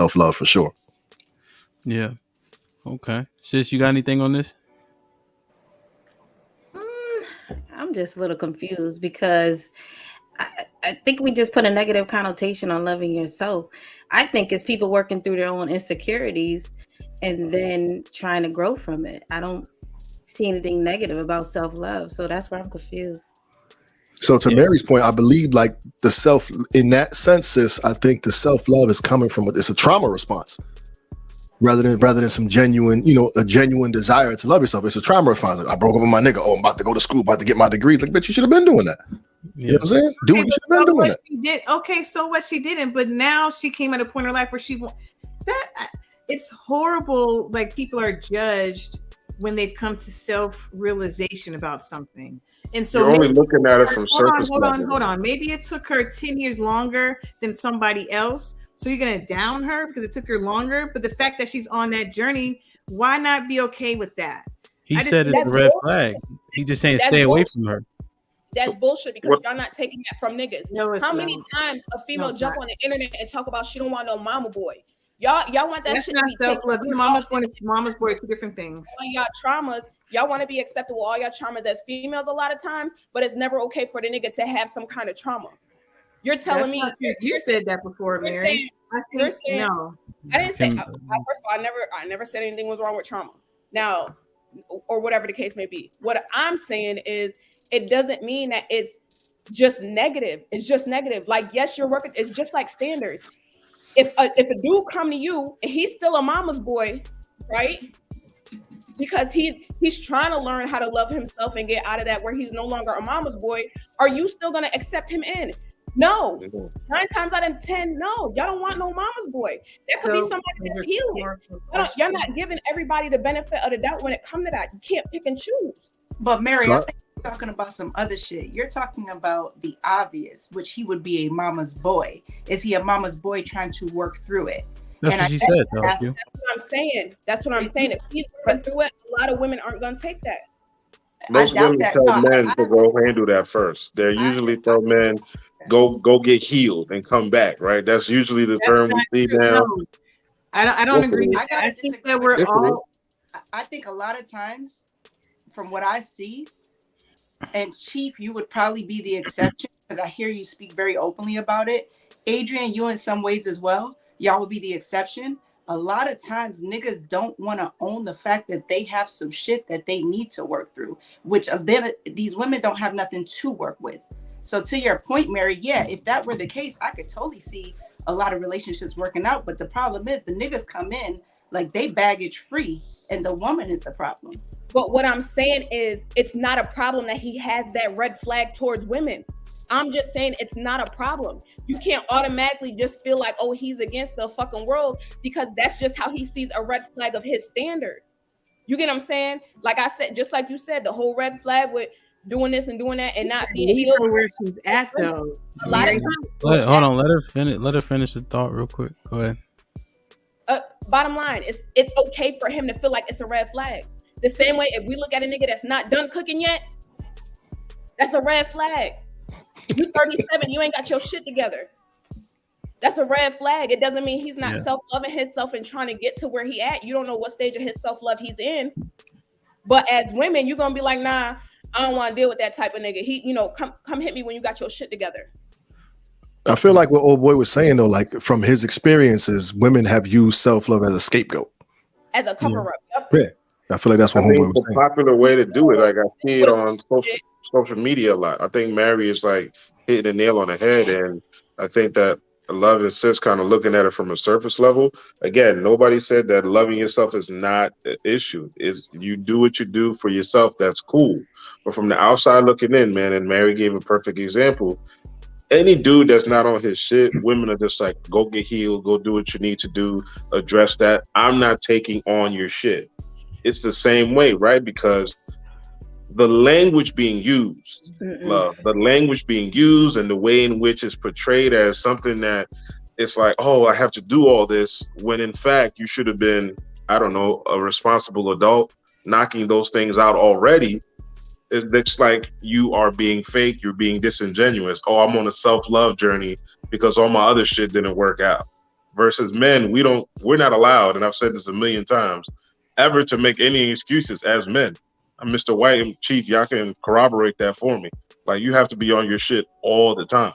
self-love for sure. Yeah. Okay. Sis, you got anything on this? I'm just a little confused because I think we just put a negative connotation on loving yourself. I think it's people working through their own insecurities and then trying to grow from it. I don't see anything negative about self-love. So that's where I'm confused. So to Mary's point, I believe like the self in that sense, sis, I think the self-love is coming from it's a trauma response rather than some genuine, a genuine desire to love yourself. It's a trauma response. Like, I broke up with my nigga. Oh, I'm about to go to school, about to get my degrees. Like, bitch, you should have been doing that. You know what I'm saying? Do what you should have been doing that. She did. Okay, so what she didn't, but now she came at a point in her life where it's horrible. Like people are judged when they come to self-realization about something. And so you're only looking at it from surface level. Hold on. Maybe it took her 10 years longer than somebody else. So you're going to down her because it took her longer. But the fact that she's on that journey, why not be okay with that? He said it's a red flag. He just saying stay away from her. That's bullshit because y'all not taking that from niggas. No, how many times a female jump on the internet and talk about she don't want no mama boy? Y'all want that shit to be self-love. Mama's boy, two different things. On y'all traumas, y'all want to be accepted with all y'all traumas as females a lot of times, but it's never okay for the nigga to have some kind of trauma. You're telling me you said that before, Mary. No. I didn't say. First of all, I never said anything was wrong with trauma. Now, or whatever the case may be. What I'm saying is, it doesn't mean that it's just negative. It's just negative. Like, yes, you're working. It's just like standards. If a dude come to you and he's still a mama's boy, right? Because he's trying to learn how to love himself and get out of that where he's no longer a mama's boy, are you still gonna accept him in? No. 9 times out of 10, no. Y'all don't want no mama's boy. There could be somebody that's healing. You're not giving everybody the benefit of the doubt when it comes to that. You can't pick and choose. But Mary, I think you're talking about some other shit. You're talking about the obvious, which he would be a mama's boy. Is he a mama's boy trying to work through it? That's what she said. That's what I'm saying. That's what I'm saying. If he's working through it, a lot of women aren't going to take that. Most women tell men to go handle that first. They're usually tell men, go get healed and come back, right? That's usually the term we see now. I don't agree. I think that we're all. I think a lot of times, from what I see, and Chief, you would probably be the exception because I hear you speak very openly about it. Adrian, you in some ways as well. Y'all would be the exception. A lot of times niggas don't want to own the fact that they have some shit that they need to work through, which of them, these women don't have nothing to work with. So to your point, Mary, yeah, if that were the case, I could totally see a lot of relationships working out. But the problem is the niggas come in like they baggage free and the woman is the problem. But what I'm saying is it's not a problem that he has that red flag towards women. I'm just saying it's not a problem. You can't automatically just feel like, oh, he's against the fucking world because that's just how he sees a red flag of his standard. You get what I'm saying? Like I said, just like you said, the whole red flag with doing this and doing that and not being healed. Where she's at though. A lot of times. Hold on, let her finish the thought real quick. Go ahead. Bottom line, it's okay for him to feel like it's a red flag. The same way if we look at a nigga that's not done cooking yet, that's a red flag. You 37, you ain't got your shit together. That's a red flag. It doesn't mean he's not self-loving himself and trying to get to where he at. You don't know what stage of his self-love he's in. But as women, you're gonna be like, nah, I don't want to deal with that type of nigga. He, come hit me when you got your shit together. I feel like what old boy was saying though, like from his experiences, women have used self-love as a scapegoat. As a cover-up. Yep. Yeah. I feel like that's what homeboy was saying. A popular way to do it. Like I see it on social media a lot. I think Mary is like hitting the nail on the head, and I think that Love and Sis kind of looking at it from a surface level. Again, nobody said that loving yourself is not an issue. Is you do what you do for yourself, that's cool. But from the outside looking in, man, and Mary gave a perfect example. Any dude that's not on his shit, women are just like, go get healed, go do what you need to do, address that. I'm not taking on your shit. It's the same way, right? Because the language being used, the language being used and the way in which it's portrayed as something that it's like, oh, I have to do all this, when in fact you should have been, I don't know, a responsible adult knocking those things out already. It looks like you are being fake, you're being disingenuous. Oh, I'm on a self-love journey because all my other shit didn't work out. versus men. We're not allowed, and I've said this a million times, ever to make any excuses as men. I'm Mr. White and Chief, y'all can corroborate that for me. Like, you have to be on your shit all the time,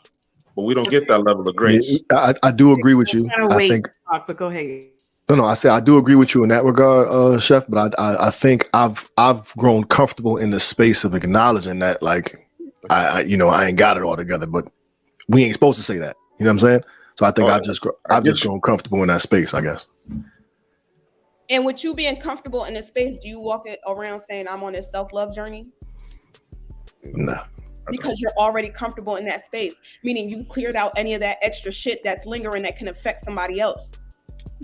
but we don't get that level of grace. Yeah, I do agree with you. I think. But go ahead. No, I say I do agree with you in that regard, Chef. But I think I've grown comfortable in the space of acknowledging that, like, I ain't got it all together, but we ain't supposed to say that. You know what I'm saying? So I think I've just grown comfortable in that space, I guess. And with you being comfortable in this space, do you walk around saying I'm on this self-love journey? No. Because you're already comfortable in that space, meaning you cleared out any of that extra shit that's lingering that can affect somebody else.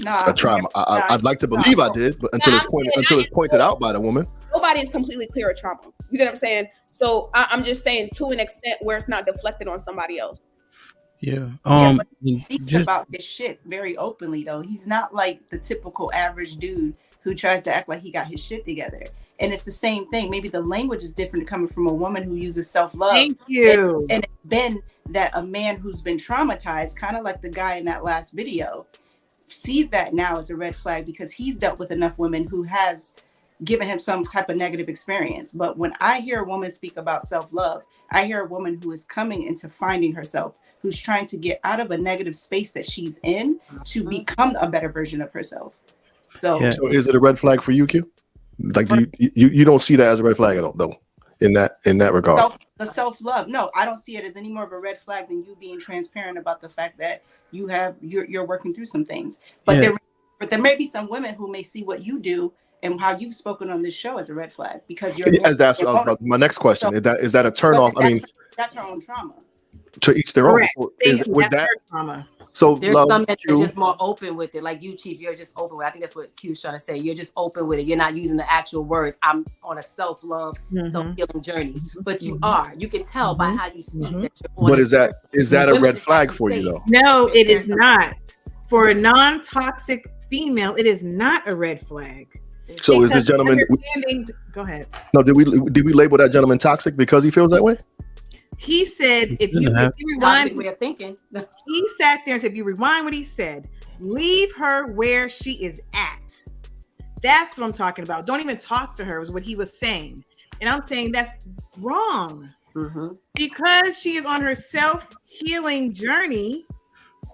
I try. I'd like to believe I did, but until it's pointed out by the woman. Nobody is completely clear of trauma. You get what I'm saying? So I'm just saying, to an extent where it's not deflected on somebody else. Yeah. But he speaks about his shit very openly, though. He's not like the typical average dude who tries to act like he got his shit together. And it's the same thing. Maybe the language is different coming from a woman who uses self-love. Thank you. And it's been that a man who's been traumatized, kind of like the guy in that last video, sees that now as a red flag because he's dealt with enough women who has given him some type of negative experience. But when I hear a woman speak about self-love, I hear a woman who is coming into finding herself, who's trying to get out of a negative space that she's in to become a better version of herself. So is it a red flag for you, Q? Like, do you don't see that as a red flag at all, though, in that regard? The self-love, no, I don't see it as any more of a red flag than you being transparent about the fact that you're working through some things. But there may be some women who may see what you do and how you've spoken on this show as a red flag because you're. That's my next question. So, is that a turn off? I mean, that's her own trauma. To each their own. With that trauma. So there's some men that are just more open with it. Like you, Chief, you're just open with it. I think that's what Q's trying to say. You're just open with it. You're not using the actual words. I'm on a self-love, self-healing journey. But you are. You can tell by how you speak that you're on. But is that a red flag for you, though? No, it is not. For a non-toxic female, it is not a red flag. So is this gentleman? Go ahead. No, did we label that gentleman toxic because he feels that way? He said, if you rewind, way of thinking. He sat there and said, if you rewind what he said, leave her where she is at. That's what I'm talking about. Don't even talk to her was what he was saying. And I'm saying that's wrong. Because she is on her self-healing journey,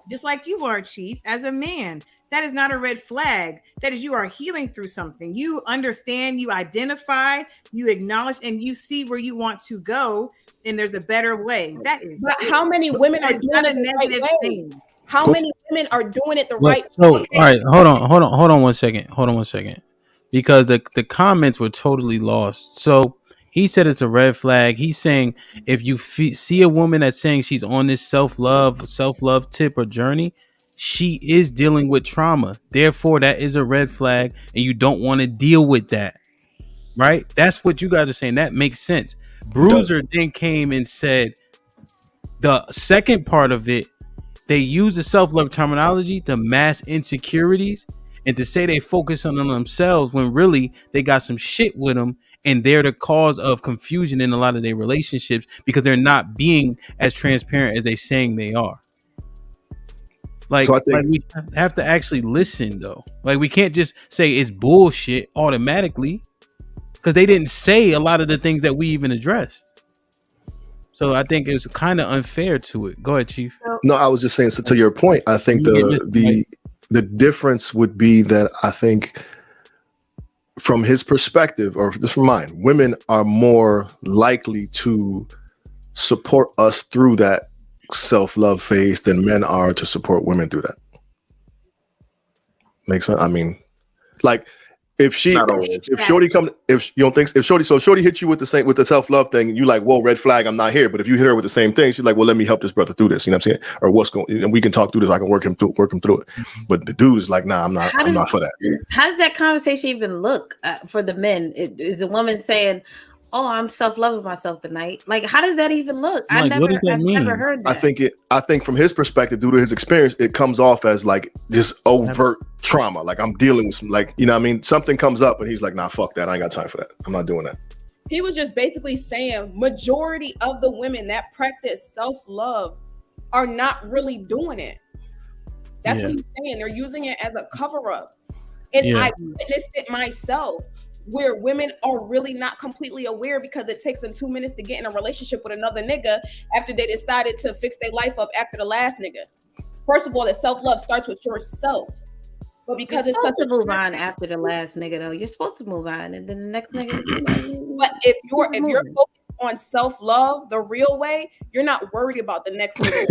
just like you are, Chief, as a man. That is not a red flag. That is, you are healing through something. You understand, you identify, you acknowledge, and you see where you want to go. And there's a better way. That is. But how many women are doing it the right way? How many women are doing it the right way? So, all right, hold on 1 second. Hold on 1 second. Because the comments were totally lost. So he said it's a red flag. He's saying if you see a woman that's saying she's on this self-love tip or journey, she is dealing with trauma. Therefore, that is a red flag, and you don't want to deal with that. Right? That's what you guys are saying. That makes sense. Bruiser then came and said the second part of it, they use the self-love terminology to mask insecurities and to say they focus on themselves when really they got some shit with them and they're the cause of confusion in a lot of their relationships because they're not being as transparent as they saying they are. Like we have to actually listen, though. Like, we can't just say it's bullshit automatically because they didn't say a lot of the things that we even addressed. So I think it's kind of unfair to it. Go ahead, Chief. No, I was just saying, so to your point, I think the difference would be that I think from his perspective, or just from mine, women are more likely to support us through that self-love phase than men are to support women through that. Makes sense? I mean, like, if Shorty hits you with the self-love thing, and you like, whoa, red flag, I'm not here. But if you hit her with the same thing, she's like, well, let me help this brother through this. You know what I'm saying? Or what's going, and we can talk through this. I can work him through it. But the dude is like, nah, I'm not for that. How does that conversation even look for the men? Is a woman saying, oh, I'm self-loving myself tonight? Like, how does that even look? Like, I've never heard that. I think from his perspective, due to his experience, it comes off as like this overt trauma. Like, I'm dealing with some, like, you know what I mean? Something comes up and he's like, nah, fuck that. I ain't got time for that. I'm not doing that. He was just basically saying majority of the women that practice self-love are not really doing it. That's what he's saying. They're using it as a cover up. And I witnessed it myself, where women are really not completely aware because it takes them 2 minutes to get in a relationship with another nigga after they decided to fix their life up after the last nigga. First of all, the self-love starts with yourself. But because you're it's supposed such to move on after the last nigga, though. You're supposed to move on, and then the next nigga. But if you're focused on self-love the real way, you're not worried about the next nigga.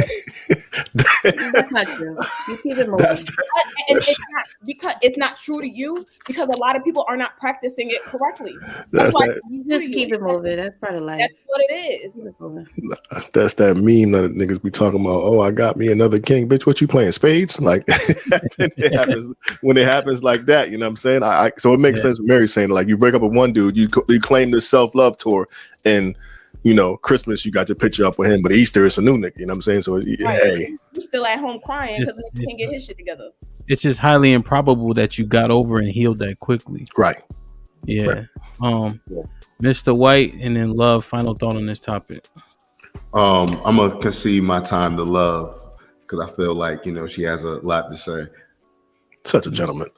That's not true. You keep it moving. And it's not because it's not true to you, because a lot of people are not practicing it correctly. That's why you just keep it moving. That's part of life. That's what it is. That's that meme that niggas be talking about. Oh, I got me another king, bitch. What you playing, spades? Like when it happens like that, you know what I'm saying? So it makes sense. What Mary's saying, like, you break up with one dude, you claim this self-love tour, and you know, Christmas you got your picture up with him, but Easter it's a new nigga. You know what I'm saying? So hey, you still at home crying because he can't get his shit together. It's just highly improbable that you got over and healed that quickly. Right. Yeah. Mr. White and then Love, final thought on this topic. I'm gonna concede my time to Love because I feel like, you know, she has a lot to say. Such a gentleman.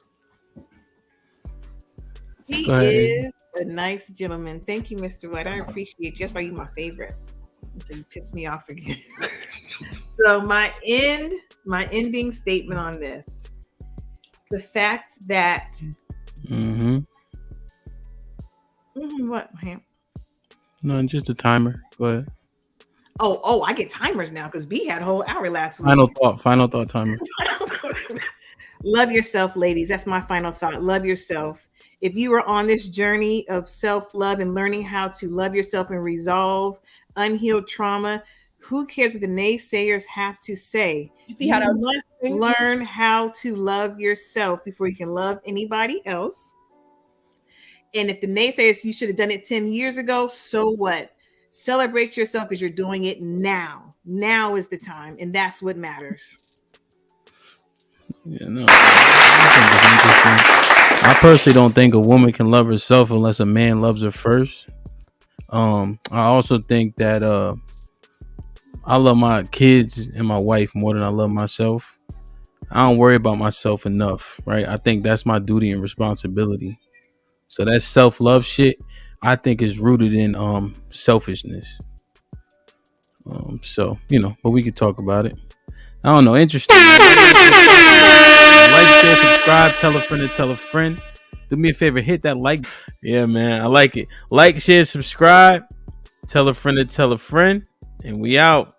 He is a nice gentleman. Thank you, Mr. White. I appreciate you. That's why you're my favorite. Until you piss me off again. So my ending statement on this. The fact that what? No, just a timer. Go ahead. Oh, I get timers now because B had a whole hour last week. Final thought timer. Love yourself, ladies. That's my final thought. Love yourself. If you are on this journey of self-love and learning how to love yourself and resolve unhealed trauma, who cares what the naysayers have to say? You see how you must learn how to love yourself before you can love anybody else. And if the naysayers, you should have done it 10 years ago, so what? Celebrate yourself because you're doing it now. Now is the time, and that's what matters. Yeah, no. I personally don't think a woman can love herself unless a man loves her first. I also think that I love my kids and my wife more than I love myself. I don't worry about myself enough, right? I think that's my duty and responsibility. So that self-love shit, I think, is rooted in selfishness. So, you know, but we could talk about it. I don't know. Interesting. Like, share, subscribe, tell a friend to tell a friend. Do me a favor, hit that like. Yeah, man, I like it. Like, share, subscribe, tell a friend to tell a friend, and we out.